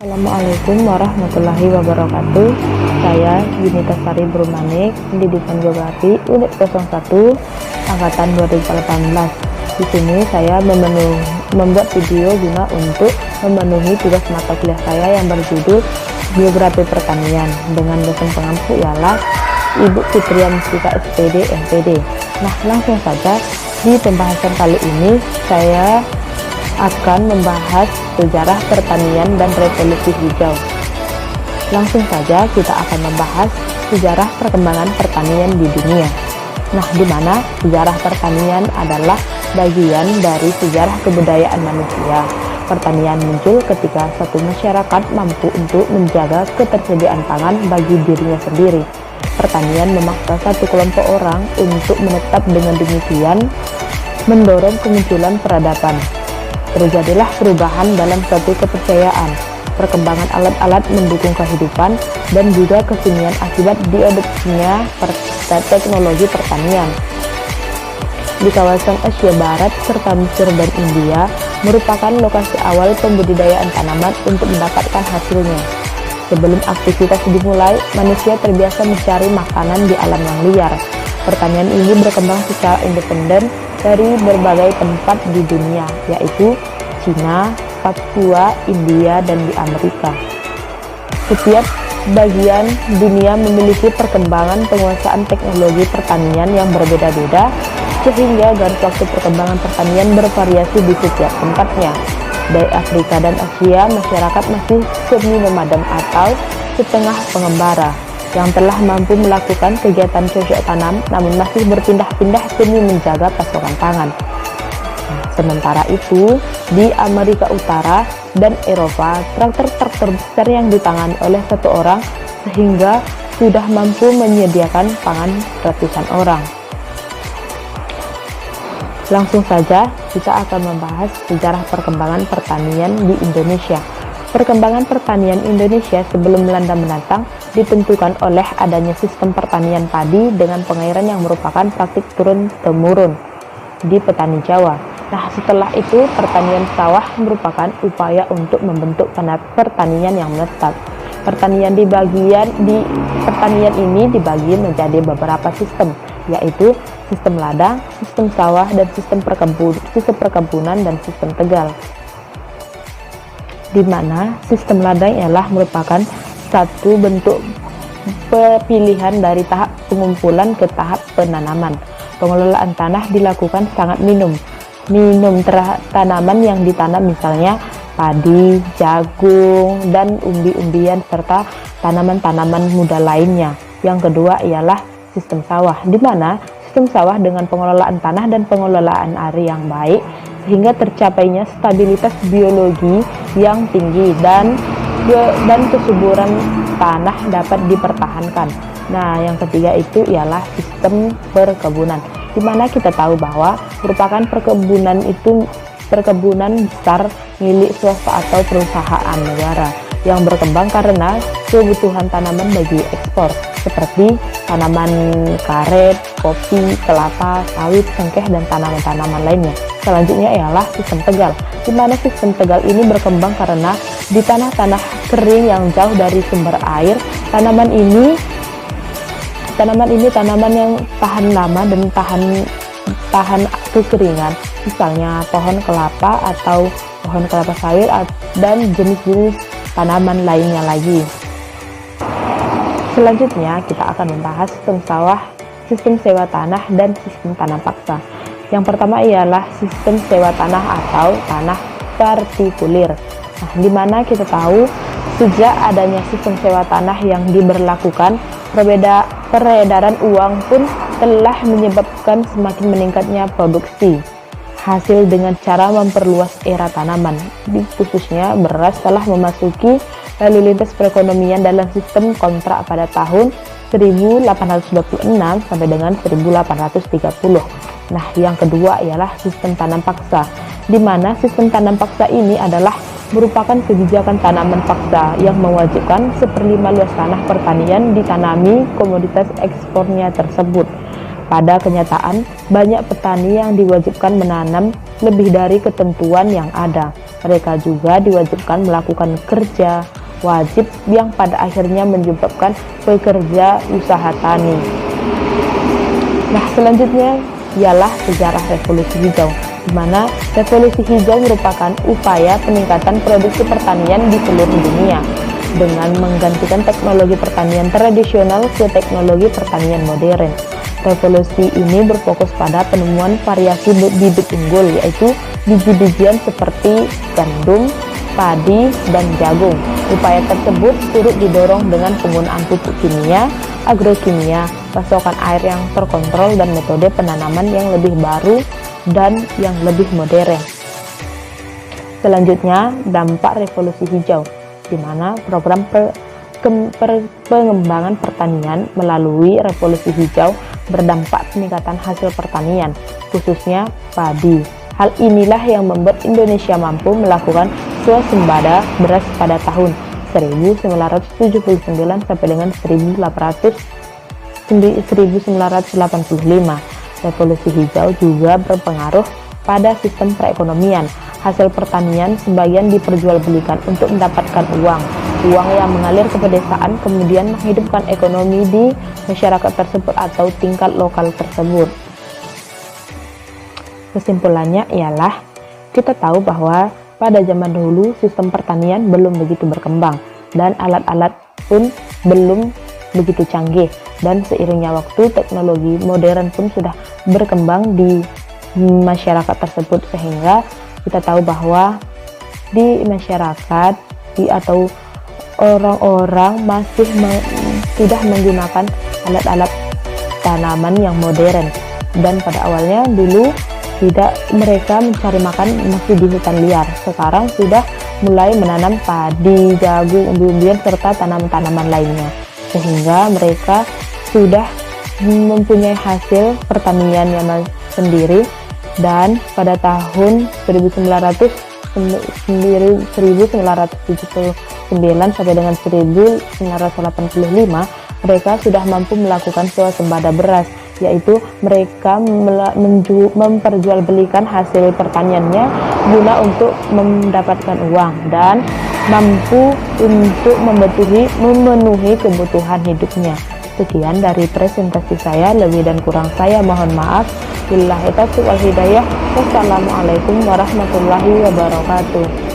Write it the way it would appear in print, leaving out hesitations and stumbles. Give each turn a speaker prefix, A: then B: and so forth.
A: Assalamualaikum warahmatullahi wabarakatuh. Saya Yunita Sari Brumanik, Pendidikan Geografi Unit 01 Angkatan 2018. Di sini saya membuat video guna untuk memenuhi tugas mata kuliah saya yang berjudul Geografi Pertanian dengan dosen pengampu ialah Ibu Fitria Mustika SPD MPD. Nah, langsung saja di pembahasan kali ini saya akan membahas sejarah pertanian dan revolusi hijau. Langsung saja kita akan membahas sejarah perkembangan pertanian di dunia. Nah, di mana sejarah pertanian adalah bagian dari sejarah kebudayaan manusia. Pertanian muncul ketika satu masyarakat mampu untuk menjaga ketersediaan pangan bagi dirinya sendiri. Pertanian memaksa satu kelompok orang untuk menetap, dengan demikian mendorong kemunculan peradaban. Terjadilah perubahan dalam suatu kepercayaan, perkembangan alat-alat mendukung kehidupan, dan juga kesenian akibat diadopsinya teknologi pertanian. Di kawasan Asia Barat serta Mesir dan India merupakan lokasi awal pembudidayaan tanaman untuk mendapatkan hasilnya. Sebelum aktivitas dimulai, manusia terbiasa mencari makanan di alam yang liar. Pertanian ini berkembang secara independen dari berbagai tempat di dunia, yaitu Cina, Papua, India, dan di Amerika. Setiap bagian dunia memiliki perkembangan penguasaan teknologi pertanian yang berbeda-beda, sehingga garis waktu perkembangan pertanian bervariasi di setiap tempatnya. Dari Afrika dan Asia, masyarakat masih semi nomaden atau setengah pengembara yang telah mampu melakukan kegiatan cocok tanam, namun masih berpindah-pindah demi menjaga pasokan pangan. Sementara itu, di Amerika Utara dan Eropa, traktor besar yang ditangani oleh satu orang sehingga sudah mampu menyediakan pangan ratusan orang. Langsung saja kita akan membahas sejarah perkembangan pertanian di Indonesia. Perkembangan pertanian Indonesia sebelum Belanda mendatang ditentukan oleh adanya sistem pertanian padi dengan pengairan yang merupakan praktik turun-temurun di petani Jawa. Nah, setelah itu pertanian sawah merupakan upaya untuk membentuk pertanian yang menetap. Pertanian ini dibagi menjadi beberapa sistem, yaitu sistem ladang, sistem sawah, dan sistem perkebunan dan sistem tegal. Di mana sistem ladang ialah merupakan satu bentuk pilihan dari tahap pengumpulan ke tahap penanaman. Pengelolaan tanah dilakukan sangat minum tanaman yang ditanam, misalnya padi, jagung, dan umbi-umbian serta tanaman-tanaman muda lainnya. Yang kedua ialah sistem sawah, di mana sistem sawah dengan pengelolaan tanah dan pengelolaan air yang baik sehingga tercapainya stabilitas biologi yang tinggi dan kesuburan tanah dapat dipertahankan. Nah, yang ketiga itu ialah sistem perkebunan, di mana kita tahu bahwa merupakan perkebunan besar milik swasta atau perusahaan negara yang berkembang karena kebutuhan tanaman bagi ekspor, seperti tanaman karet, kopi, kelapa, sawit, cengkeh, dan tanaman-tanaman lainnya. Selanjutnya ialah sistem tegal, di mana sistem tegal ini berkembang karena di tanah-tanah kering yang jauh dari sumber air, tanaman yang tahan lama dan tahan kekeringan, misalnya pohon kelapa atau pohon kelapa sawit dan jenis-jenis tanaman lainnya lagi. Selanjutnya kita akan membahas sistem sawah, sistem sewa tanah, dan sistem tanam paksa. Yang pertama ialah sistem sewa tanah atau tanah partikulir. Nah, di mana kita tahu sejak adanya sistem sewa tanah yang diberlakukan, peredaran uang pun telah menyebabkan semakin meningkatnya produksi hasil dengan cara memperluas era tanaman, khususnya beras telah memasuki lalu lintas perekonomian dalam sistem kontrak pada tahun 1826 sampai dengan 1830. Nah, yang kedua ialah sistem tanam paksa, di mana sistem tanam paksa ini adalah merupakan kebijakan tanaman paksa yang mewajibkan 1/5 luas tanah pertanian ditanami komoditas ekspornya tersebut. Pada kenyataan, banyak petani yang diwajibkan menanam lebih dari ketentuan yang ada. Mereka juga diwajibkan melakukan kerja wajib yang pada akhirnya menyebabkan pekerja usaha tani. Nah, selanjutnya ialah sejarah revolusi hijau, di mana revolusi hijau merupakan upaya peningkatan produksi pertanian di seluruh dunia dengan menggantikan teknologi pertanian tradisional ke teknologi pertanian modern. Revolusi ini berfokus pada penemuan variasi bibit unggul, yaitu biji-bijian seperti gandum, padi, dan jagung. Upaya tersebut turut didorong dengan penggunaan pupuk kimia, agrokimia, pasokan air yang terkontrol, dan metode penanaman yang lebih baru dan yang lebih modern. Selanjutnya, dampak revolusi hijau, di mana program pengembangan pertanian melalui revolusi hijau berdampak peningkatan hasil pertanian, khususnya padi. Hal inilah yang membuat Indonesia mampu melakukan swasembada beras pada tahun 1979 sampai dengan 1985. Revolusi hijau juga berpengaruh pada sistem perekonomian. Hasil pertanian sebagian diperjualbelikan untuk mendapatkan uang yang mengalir ke pedesaan, kemudian menghidupkan ekonomi di masyarakat tersebut atau tingkat lokal tersebut. Kesimpulannya ialah, kita tahu bahwa pada zaman dahulu sistem pertanian belum begitu berkembang dan alat-alat pun belum begitu canggih, dan seiringnya waktu teknologi modern pun sudah berkembang di masyarakat tersebut, sehingga kita tahu bahwa di masyarakat atau orang-orang masih sudah menggunakan alat-alat tanaman yang modern, dan pada awalnya dulu mereka mencari makan masih di hutan liar. Sekarang sudah mulai menanam padi, jagung, umbi-umbian serta tanaman-tanaman lainnya, sehingga mereka sudah mempunyai hasil pertanian yang sendiri. Dan pada tahun 1979 sampai dengan 1985 mereka sudah mampu melakukan swasembada beras, yaitu mereka memperjualbelikan hasil pertaniannya guna untuk mendapatkan uang dan mampu untuk memenuhi kebutuhan hidupnya. Sekian dari presentasi saya, lebih dan kurang saya mohon maaf. Billahi taufiq wal hidayah. Wassalamualaikum warahmatullahi wabarakatuh.